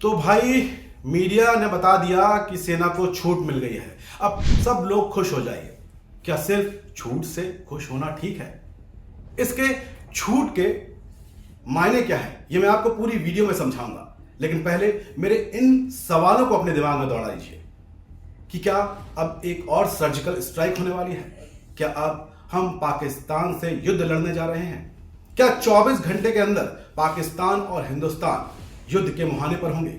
तो भाई मीडिया ने बता दिया कि सेना को छूट मिल गई है। अब सब लोग खुश हो जाइए। क्या सिर्फ छूट से खुश होना ठीक है? इसके छूट के मायने क्या है ये मैं आपको पूरी वीडियो में समझाऊंगा, लेकिन पहले मेरे इन सवालों को अपने दिमाग में दौड़ा लीजिए कि क्या अब एक और सर्जिकल स्ट्राइक होने वाली है? क्या अब हम पाकिस्तान से युद्ध लड़ने जा रहे हैं? क्या 24 घंटे के अंदर पाकिस्तान और हिंदुस्तान युद्ध के मुहाने पर होंगे?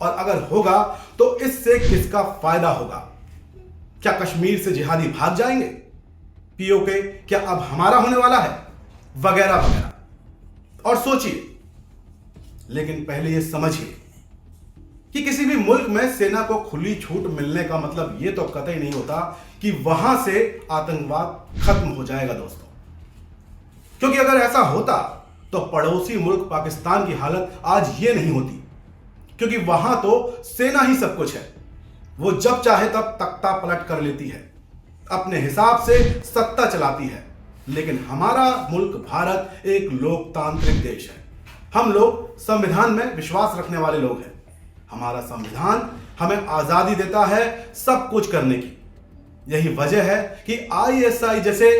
और अगर होगा तो इससे किसका फायदा होगा? क्या कश्मीर से जिहादी भाग जाएंगे? पीओके क्या अब हमारा होने वाला है? वगैरह वगैरह। और सोचिए, लेकिन पहले यह समझिए कि किसी भी मुल्क में सेना को खुली छूट मिलने का मतलब यह तो कतई नहीं होता कि वहां से आतंकवाद खत्म हो जाएगा दोस्तों। क्योंकि अगर ऐसा होता तो पड़ोसी मुल्क पाकिस्तान की हालत आज ये नहीं होती, क्योंकि वहां तो सेना ही सब कुछ है। वो जब चाहे तब तख्ता पलट कर लेती है, अपने हिसाब से सत्ता चलाती है। लेकिन हमारा मुल्क भारत एक लोकतांत्रिक देश है। हम लोग संविधान में विश्वास रखने वाले लोग हैं। हमारा संविधान हमें आजादी देता है सब कुछ करने की। यही वजह है कि आईएसआई जैसे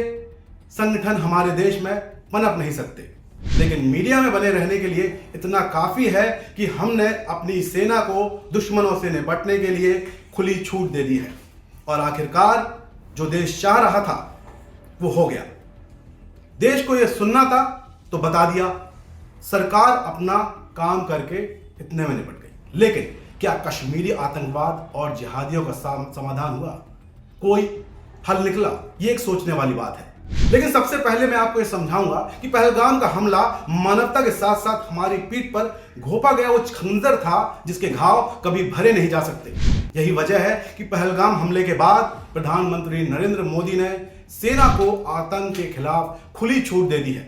संगठन हमारे देश में पनप नहीं सकते, लेकिन मीडिया में बने रहने के लिए इतना काफी है कि हमने अपनी सेना को दुश्मनों से निपटने के लिए खुली छूट दे दी है। और आखिरकार जो देश चाह रहा था वो हो गया। देश को यह सुनना था तो बता दिया, सरकार अपना काम करके इतने में निपट गई। लेकिन क्या कश्मीरी आतंकवाद और जिहादियों का समाधान हुआ? कोई हल निकला? ये एक सोचने वाली बात है। लेकिन सबसे पहले मैं आपको यह समझाऊंगा कि पहलगाम का हमला मानवता के साथ साथ हमारी पीठ पर घोंपा गया वो खंजर था जिसके घाव कभी भरे नहीं जा सकते। यही वजह है कि पहलगाम हमले के बाद प्रधानमंत्री नरेंद्र मोदी ने सेना को आतंक के खिलाफ खुली छूट दे दी है।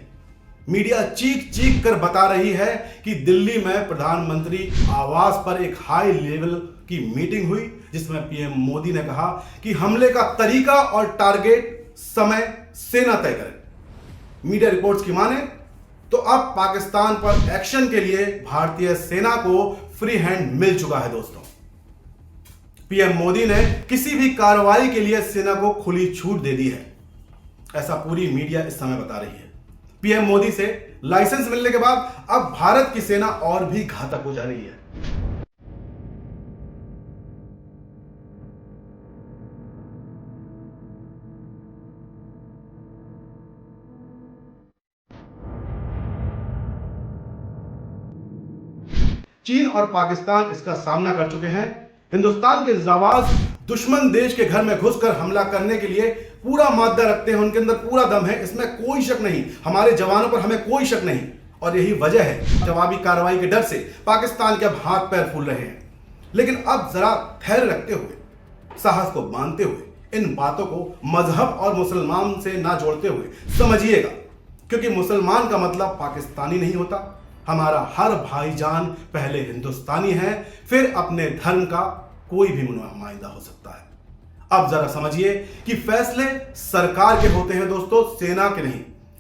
मीडिया चीख चीख कर बता रही है कि दिल्ली में प्रधानमंत्री आवास पर एक हाई लेवल की मीटिंग हुई जिसमें पीएम मोदी ने कहा कि हमले का तरीका और टारगेट समय सेना तय करे। मीडिया रिपोर्ट्स की माने तो अब पाकिस्तान पर एक्शन के लिए भारतीय सेना को फ्री हैंड मिल चुका है दोस्तों। पीएम मोदी ने किसी भी कार्रवाई के लिए सेना को खुली छूट दे दी है, ऐसा पूरी मीडिया इस समय बता रही है। पीएम मोदी से लाइसेंस मिलने के बाद अब भारत की सेना और भी घातक हो जा रही है। चीन और पाकिस्तान इसका सामना कर चुके हैं। हिंदुस्तान के जाबाज दुश्मन देश के घर में घुसकर हमला करने के लिए पूरा मादा रखते हैं, उनके अंदर पूरा दम है, इसमें कोई शक नहीं। हमारे जवानों पर हमें कोई शक नहीं। और यही वजह है जवाबी कार्रवाई के डर से पाकिस्तान के अब हाथ पैर फूल रहे हैं। लेकिन अब जरा धैर्य रखते हुए, साहस को मानते हुए, इन बातों को मजहब और मुसलमान से ना जोड़ते हुए समझिएगा, क्योंकि मुसलमान का मतलब पाकिस्तानी नहीं होता। हमारा हर भाईजान पहले हिंदुस्तानी है, फिर अपने धर्म का कोई भी नुमाइंदा हो सकता है। अब जरा समझिए कि फैसले सरकार के होते हैं दोस्तों, सेना के नहीं।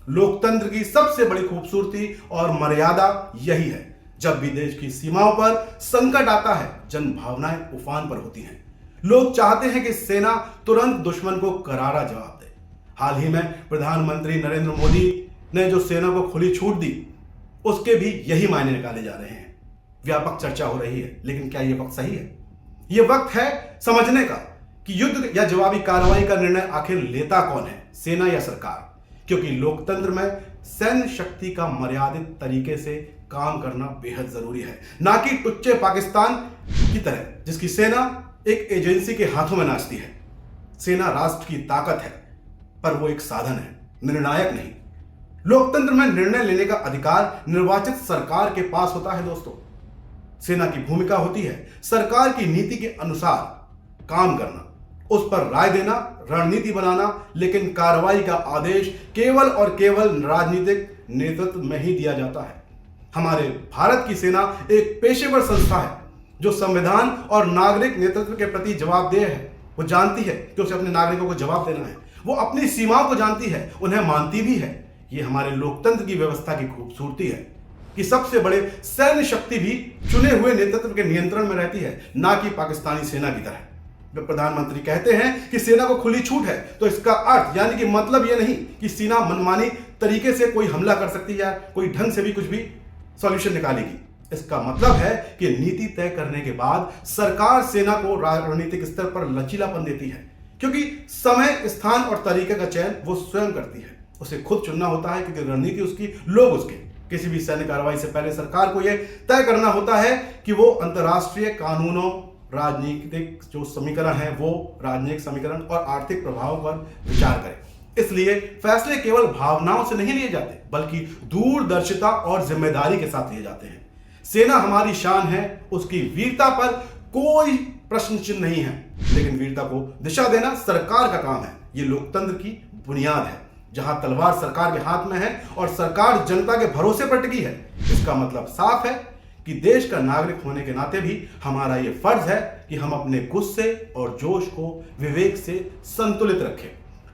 लोकतंत्र की सबसे बड़ी खूबसूरती और मर्यादा यही है। जब भी देश की सीमाओं पर संकट आता है, जन भावनाएं उफान पर होती हैं। लोग चाहते हैं कि सेना तुरंत दुश्मन को करारा जवाब दे। हाल ही में प्रधानमंत्री नरेंद्र मोदी ने जो सेना को खुली छूट दी, उसके भी यही मायने निकाले जा रहे हैं। व्यापक चर्चा हो रही है, लेकिन क्या यह वक्त सही है? यह वक्त है समझने का कि युद्ध या जवाबी कार्रवाई का निर्णय आखिर लेता कौन है, सेना या सरकार? क्योंकि लोकतंत्र में सैन्य शक्ति का मर्यादित तरीके से काम करना बेहद जरूरी है, ना कि टुच्चे पाकिस्तान की तरह जिसकी सेना एक एजेंसी के हाथों में नाचती है। सेना राष्ट्र की ताकत है, पर वो एक साधन है, निर्णायक नहीं। लोकतंत्र में निर्णय लेने का अधिकार निर्वाचित सरकार के पास होता है दोस्तों। सेना की भूमिका होती है सरकार की नीति के अनुसार काम करना, उस पर राय देना, रणनीति बनाना, लेकिन कार्रवाई का आदेश केवल और केवल राजनीतिक नेतृत्व में ही दिया जाता है। हमारे भारत की सेना एक पेशेवर संस्था है जो संविधान और नागरिक नेतृत्व के प्रति जवाबदेह है। वो जानती है कि उसे अपने नागरिकों को जवाब देना है। वो अपनी सीमाओं को जानती है, उन्हें मानती भी है। ये हमारे लोकतंत्र की व्यवस्था की खूबसूरती है। कि सबसे बड़े सैन्य शक्ति भी चुने हुए नेतृत्व के नियंत्रण में रहती है, ना कि पाकिस्तानी सेना की तरह। जब प्रधानमंत्री कहते हैं कि सेना को खुली छूट है, तो इसका अर्थ यानी कि मतलब यह नहीं कि सेना मनमानी तरीके से कोई हमला कर सकती है या कोई ढंग से भी कुछ भी सॉल्यूशन निकालेगी। इसका मतलब है कि नीति तय करने के बाद सरकार सेना को रणनीतिक स्तर पर लचीलापन देती है, क्योंकि समय, स्थान और तरीके का चयन वो स्वयं करती है। उसे खुद चुनना होता है, क्योंकि रणनीति उसकी, लोग उसके। किसी भी सैन्य कार्रवाई से पहले सरकार को यह तय करना होता है कि वो अंतर्राष्ट्रीय कानूनों, राजनीतिक जो समीकरण है वो राजनीतिक समीकरण और आर्थिक प्रभाव पर विचार करे। इसलिए फैसले केवल भावनाओं से नहीं लिए जाते, बल्कि दूरदर्शिता और जिम्मेदारी के साथ लिए जाते हैं। सेना हमारी शान है, उसकी वीरता पर कोई प्रश्न चिन्ह नहीं है, लेकिन वीरता को दिशा देना सरकार का काम है। ये लोकतंत्र की बुनियाद है, जहां तलवार सरकार के हाथ में है और सरकार जनता के भरोसे पर टिकी है। इसका मतलब साफ है कि देश का नागरिक होने के नाते भी हमारा यह फर्ज है कि हम अपने गुस्से और जोश को विवेक से संतुलित रखें।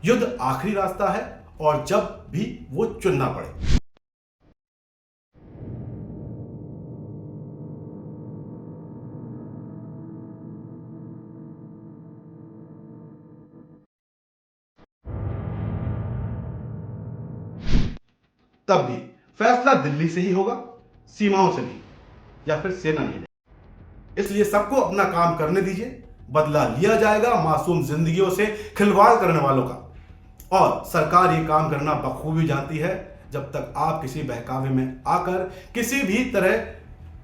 युद्ध आखिरी रास्ता है, और जब भी वो चुनना पड़े। तब भी फैसला दिल्ली से ही होगा, सीमाओं से नहीं, या फिर सेना नहीं। इसलिए सबको अपना काम करने दीजिए। बदला लिया जाएगा मासूम जिंदगियों से खिलवाड़ करने वालों का, और सरकार ये काम करना बखूबी जानती है। जब तक आप किसी बहकावे में आकर किसी भी तरह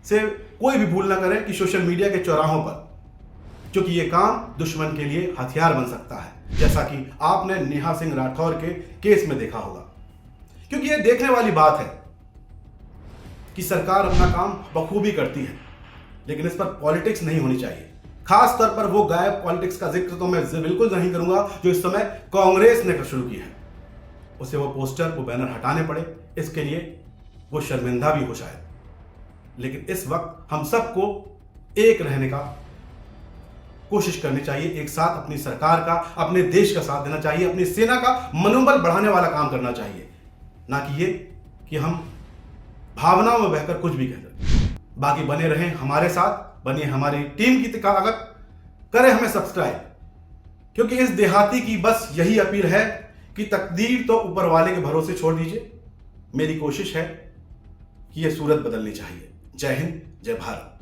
से कोई भी भूल ना करें कि सोशल मीडिया के चौराहों पर, क्योंकि ये काम दुश्मन के लिए हथियार बन सकता है, जैसा कि आपने नेहा सिंह राठौर के केस में देखा होगा। क्योंकि यह देखने वाली बात है कि सरकार अपना काम बखूबी करती है, लेकिन इस पर पॉलिटिक्स नहीं होनी चाहिए। खास तौर पर वो गायब पॉलिटिक्स का जिक्र तो मैं बिल्कुल नहीं करूंगा जो इस समय कांग्रेस ने शुरू की है। उसे वो पोस्टर, वो बैनर हटाने पड़े, इसके लिए वो शर्मिंदा भी हो शायद। लेकिन इस वक्त हम सबको एक रहने का कोशिश करनी चाहिए, एक साथ अपनी सरकार का, अपने देश का साथ देना चाहिए, अपनी सेना का मनोबल बढ़ाने वाला काम करना चाहिए, ना कि ये कि हम भावनाओं में बहकर कुछ भी कहते। बाकी बने रहें हमारे साथ, बनिए हमारी टीम की ताकत, करें हमें सब्सक्राइब, क्योंकि इस देहाती की बस यही अपील है कि तकदीर तो ऊपर वाले के भरोसे छोड़ दीजिए। मेरी कोशिश है कि यह सूरत बदलनी चाहिए। जय हिंद, जय भारत।